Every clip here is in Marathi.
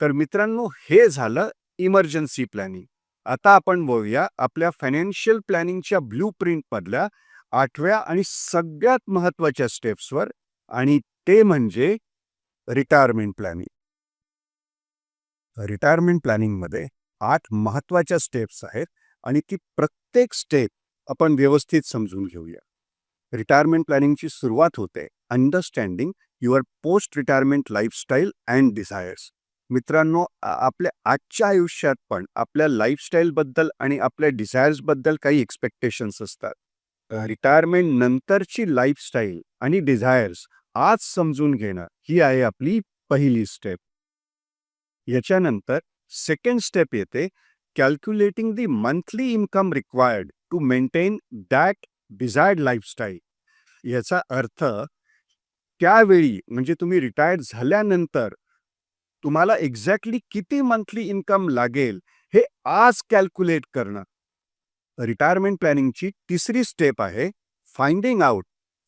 तर मित्रांनो, हे झालं इमर्जन्सी प्लॅनिंग. आता आपण बोलूया आपल्या फायनान्शियल प्लॅनिंगच्या ब्लूप्रिंट मधल्या 8व्या आणि सगळ्यात महत्त्वाच्या स्टेप्सवर, आणि ते म्हणजे रिटायरमेंट प्लॅनिंग. रिटायरमेंट प्लॅनिंगमध्ये 8 महत्त्वाच्या स्टेप्स आहेत आणि ती प्रत्येक स्टेप आपण व्यवस्थित समजून घेऊया. रिटायरमेंट प्लॅनिंगची सुरुवात होते understanding your post retirement lifestyle and desires. मित्रांनो, आपल्या आजच्या आयुष्यात पण आपल्या लाईफस्टाईलबद्दल आणि आपल्या डिझायर्सबद्दल काही एक्सपेक्टेशन्स असतात. रिटायरमेंट नंतरची लाईफस्टाईल आणि डिझायर्स आज समजून घेणं ही आहे आपली पहिली स्टेप. याच्यानंतर सेकंड स्टेप येते calculating the monthly income required to maintain that desired lifestyle. याचा अर्थ त्यावेळी म्हणजे तुम्ही रिटायर्ड झाल्यानंतर तुम्हाला एक्झॅक्टली किती मंथली इन्कम लागेल हे आज कॅल्क्युलेट करणं. रिटायरमेंट प्लॅनिंगची तिसरी स्टेप आहे finding out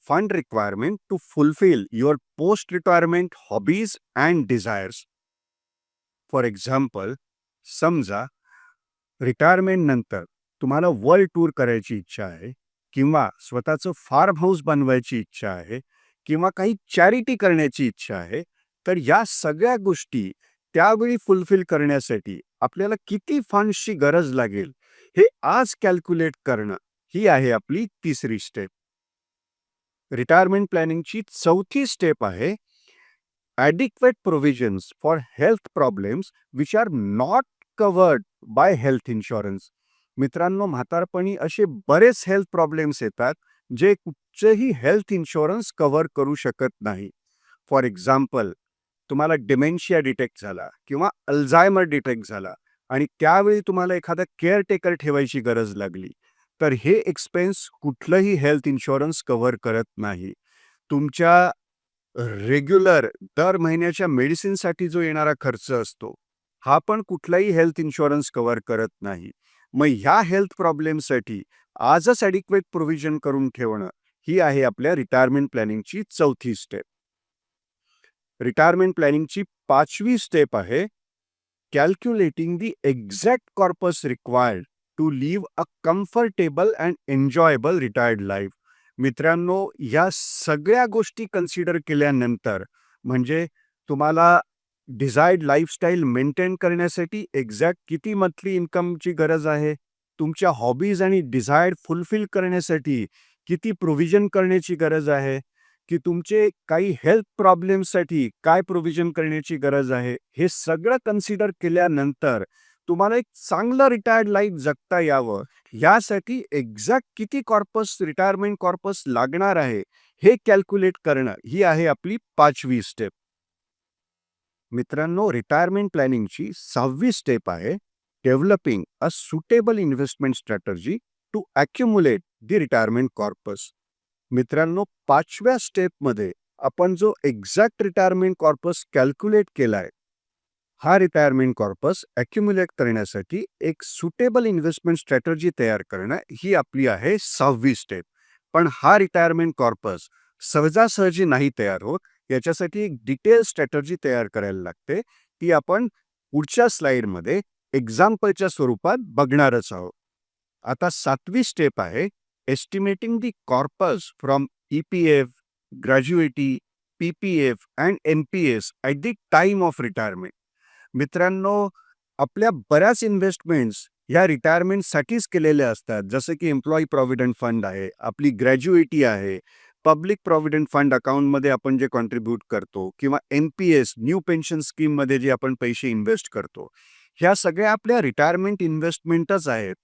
fund requirement to fulfil your post retirement hobbies and desires. For example, समजा रिटायरमेंट नंतर तुम्हाला वर्ल्ड टूर करायची इच्छा आहे, किंवा स्वतःचं फार्म हाऊस बनवायची इच्छा आहे, किंवा काही चॅरिटी करण्याची इच्छा आहे, तर या सगळ्या गोष्टी त्यावेळी फुलफिल करण्यासाठी आपल्याला किती फंड्सची गरज लागेल हे आज कॅल्क्युलेट करणं ही आहे आपली तिसरी स्टेप. रिटायरमेंट प्लॅनिंगची चौथी स्टेप आहे adequate provisions for health problems which are not covered by health insurance. मित्रांनो, म्हातारपणी असे बरेच हेल्थ प्रॉब्लेम्स येतात जे कुठचेही हेल्थ इन्शुरन्स कव्हर करू शकत नाही. फॉर एक्झाम्पल, तुम्हाला डिमेन्शिया डिटेक्ट झाला किंवा अल्झायमर डिटेक्ट झाला आणि त्यावेळी तुम्हाला एखादा केअरटेकर ठेवायची गरज लागली, तर हे एक्सपेन्स कुठलंही हेल्थ इन्शुरन्स कव्हर करत नाही. तुमच्या रेग्युलर दर महिन्याच्या मेडिसिनसाठी जो येणारा खर्च असतो, हा पण कुठलाही हेल्थ इन्शुरन्स कव्हर करत नाही. मग ह्या हेल्थ प्रॉब्लेमसाठी आजच ॲडिक्वेट प्रोव्हिजन करून ठेवणं ही आहे आपल्या रिटायरमेंट प्लॅनिंगची चौथी स्टेप. रिटायरमेंट प्लॅनिंगची पाचवी स्टेप आहे calculating the exact corpus required to live a comfortable and enjoyable retired life. मित्रांनो, या सगळ्या गोष्टी कन्सिडर केल्यानंतर म्हणजे तुम्हाला डिझायर्ड लाईफस्टाईल मेंटेन करण्यासाठी एक्झॅक्ट किती मंथली इन्कमची गरज आहे, तुमच्या हॉबीज आणि डिझायर्ड फुलफिल करण्यासाठी किती प्रोव्हिजन करण्याची गरज आहे, की तुमचे काही हेल्थ प्रॉब्लेम्ससाठी काय प्रोव्हिजन करण्याची गरज आहे, हे सगळं कन्सिडर केल्यानंतर तुम्हाला एक चांगलं रिटायर्ड लाईफ जगता यावं यासाठी एक्झॅक्ट किती रिटायरमेंट कॉर्पस लागणार आहे हे कॅल्क्युलेट करणं ही आहे आपली पाचवी स्टेप. मित्रांनो, रिटायरमेंट प्लॅनिंगची 6वी स्टेप आहे developing a suitable investment strategy to accumulate the retirement corpus. मित्रांनो, 5व्या स्टेपमध्ये आपण जो एक्झॅक्ट रिटायरमेंट कॉर्पस कॅल्क्युलेट केलाय, हा रिटायरमेंट कॉर्पस अॅक्युम्युलेट करण्यासाठी एक सुटेबल इन्व्हेस्टमेंट स्ट्रॅटर्जी तयार करणं ही आपली आहे 6वी स्टेप. पण हा रिटायरमेंट कॉर्पस सहजासहजी नाही तयार होत. याच्यासाठी एक डिटेल स्ट्रॅटर्जी तयार करायला लागते. ती आपण पुढच्या स्लाइडमध्ये एक्झाम्पलच्या स्वरूपात बघणारच आहोत. आता 7वी स्टेप आहे estimating the corpus from EPF, ग्रॅज्युएटी, PPF and NPS at the time of retirement. मित्रांनो, आपल्या बऱ्याच इन्व्हेस्टमेंट्स ह्या रिटायरमेंटसाठीच केलेल्या असतात, जसं की एम्प्लॉई प्रॉव्हिडंट फंड आहे, आपली ग्रॅज्युएटी आहे, पब्लिक प्रॉव्हिडंट फंड अकाउंटमध्ये आपण जे कॉन्ट्रीब्यूट करतो, किंवा NPS न्यू पेन्शन स्कीममध्ये जे आपण पैसे इन्व्हेस्ट करतो, ह्या सगळ्या आपल्या रिटायरमेंट इन्व्हेस्टमेंटच आहेत.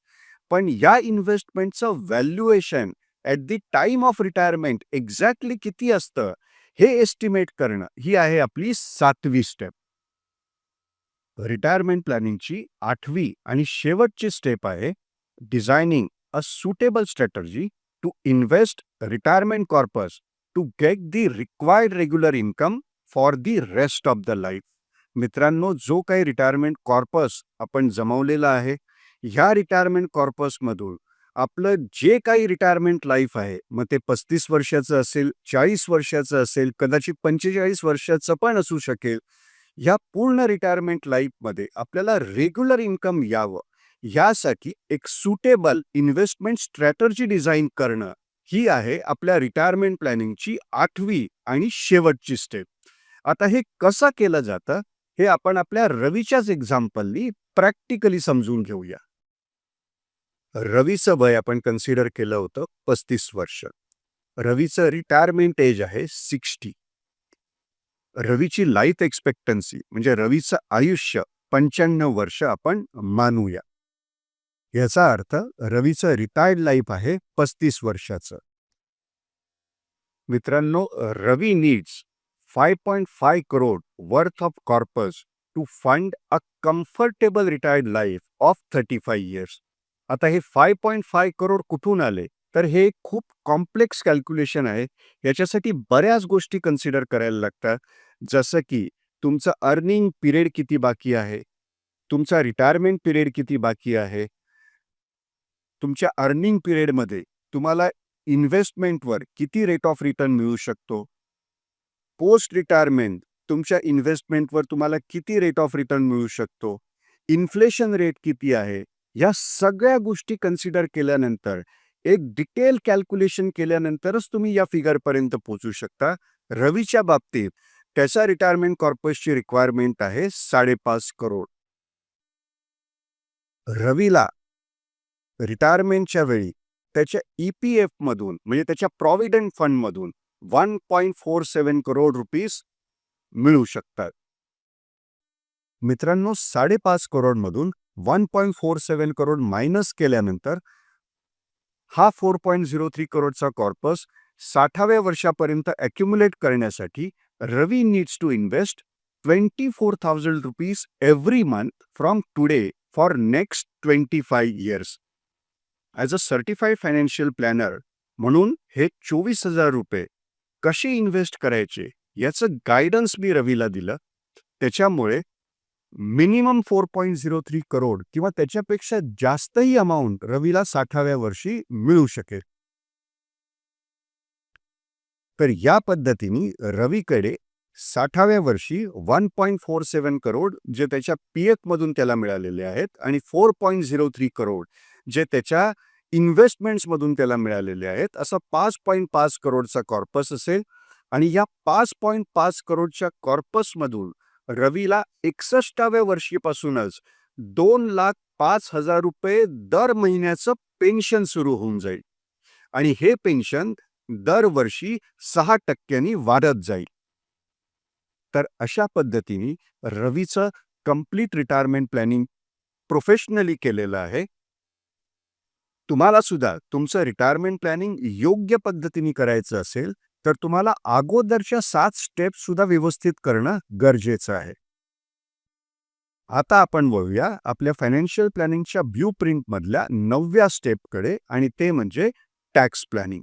पण या इन्व्हेस्टमेंटचं valuation at the time of retirement exactly किती असतं हे एस्टिमेट करणं ही आहे आपली 7वी स्टेप. रिटायरमेंट प्लॅनिंगची 8वी आणि शेवटची स्टेप आहे designing a suitable strategy to invest retirement corpus to get the required regular income for the rest of the life. मित्रांनो, जो काही रिटायरमेंट कॉर्पस आपण जमवलेला आहे, ह्या रिटायरमेंट कॉर्पसमधून आपलं जे काही रिटायरमेंट लाईफ आहे, मग ते 35 वर्षाचं असेल, 40 वर्षाचं असेल, कदाचित 45 वर्षाचं पण असू शकेल, या पूर्ण रिटायरमेंट लाईफमध्ये आपल्याला रेग्युलर इन्कम यावं, यासाठी एक सुटेबल इन्व्हेस्टमेंट स्ट्रॅटर्जी डिझाइन करणं ही आहे आपल्या रिटायरमेंट प्लॅनिंगची 8वी आणि शेवटची स्टेप. आता हे कसं केलं जातं हे आपण आपल्या रवीच्याच एक्झाम्पलनी प्रॅक्टिकली समजून घेऊया. रवीचं वय आपण कन्सिडर केलं होतं 35 वर्ष. रवीचं रिटायरमेंट एज आहे 60. रवीची लाईफ एक्सपेक्टन्सी म्हणजे रवीचं आयुष्य 95 वर्ष आपण मानूया. याचा अर्थ रवीचं रिटायर्ड लाईफ आहे 35 वर्षाचं. मित्रांनो, रवी needs 5.5 crore worth of corpus to fund a comfortable retired life of 35 years. आता हे 5.5 crore कुठून आले? तर हे खूप कॉम्प्लेक्स कॅल्क्युलेशन आहे. याच्यासाठी बऱ्याच गोष्टी कन्सिडर करायला लागतात, जसं की तुमचं अर्निंग पिरियड किती बाकी आहे, तुमचा रिटायरमेंट पिरियड किती बाकी आहे, तुमच्या अर्निंग पिरियडमध्ये तुम्हाला इन्व्हेस्टमेंटवर किती रेट ऑफ रिटर्न मिळू शकतो, पोस्ट रिटायरमेंट तुमच्या इन्व्हेस्टमेंटवर तुम्हाला किती रेट ऑफ रिटर्न मिळू शकतो, इन्फ्लेशन रेट किती आहे, या सगळ्या गोष्टी कन्सिडर केल्यानंतर एक डिटेल कॅल्क्युलेशन केल्यानंतरच तुम्ही या फिगरपर्यंत पोहोचू शकता. रवीच्या बाबतीत त्याच्या रिटायरमेंट कॉर्पसची रिक्वायरमेंट आहे 5.5 करोड. रवीला रिटायरमेंटच्या वेळी त्याच्या EPF मधून म्हणजे त्याच्या प्रॉव्हिडंट फंडमधून 1.47 करोड रुपीज मिळू शकतात. मित्रांनो, 5.5 करोडमधून 1.47 करोड मायनस केल्यानंतर हा 4.03 करोडचा कॉर्पस 60व्या वर्षापर्यंत अक्युमुलेट करण्यासाठी Ravi needs to invest 24,000 rupees every month from today for next 25 years. As a certified financial planner म्हणून हे 24,000 रुपये कसे इन्व्हेस्ट करायचे याचं गायडन्स मी रवीला दिलं. त्याच्यामुळे मिनिमम 4.03 करोड किंवा त्याच्यापेक्षा जास्तही अमाऊंट रवीला 60व्या वर्षी मिळू शकेल. तर या पद्धतीने रवीकडे 60व्या वर्षी 1.47 करोड जे त्याच्या PF मधून त्याला मिळालेले आहेत आणि 4.03 करोड जे त्याच्या इन्व्हेस्टमेंट्समधून त्याला मिळालेले आहेत, असं 5.5 करोडचा कॉर्पस असेल. आणि या 5.5 करोडच्या कॉर्पसमधून रवीला 61व्या वर्षीपासूनच 2,05,000 रुपये दर महिन्याचं पेन्शन सुरू होऊन जाईल आणि हे पेन्शन दरवर्षी 6% वाढत जाईल. तर अशा पद्धतीने रवीचं कंप्लीट रिटायरमेंट प्लॅनिंग प्रोफेशनली केलेलं आहे. तुम्हाला सुद्धा तुमचं रिटायरमेंट प्लॅनिंग योग्य पद्धतीने करायचं असेल तर तुम्हाला अगोदरच्या 7 स्टेप्स सुद्धा व्यवस्थित करणं गरजेचं आहे. आता आपण वळूया आपल्या फायनान्शियल प्लॅनिंगच्या ब्लू प्रिंट मधल्या 9व्या स्टेपकडे आणि ते म्हणजे टॅक्स प्लॅनिंग.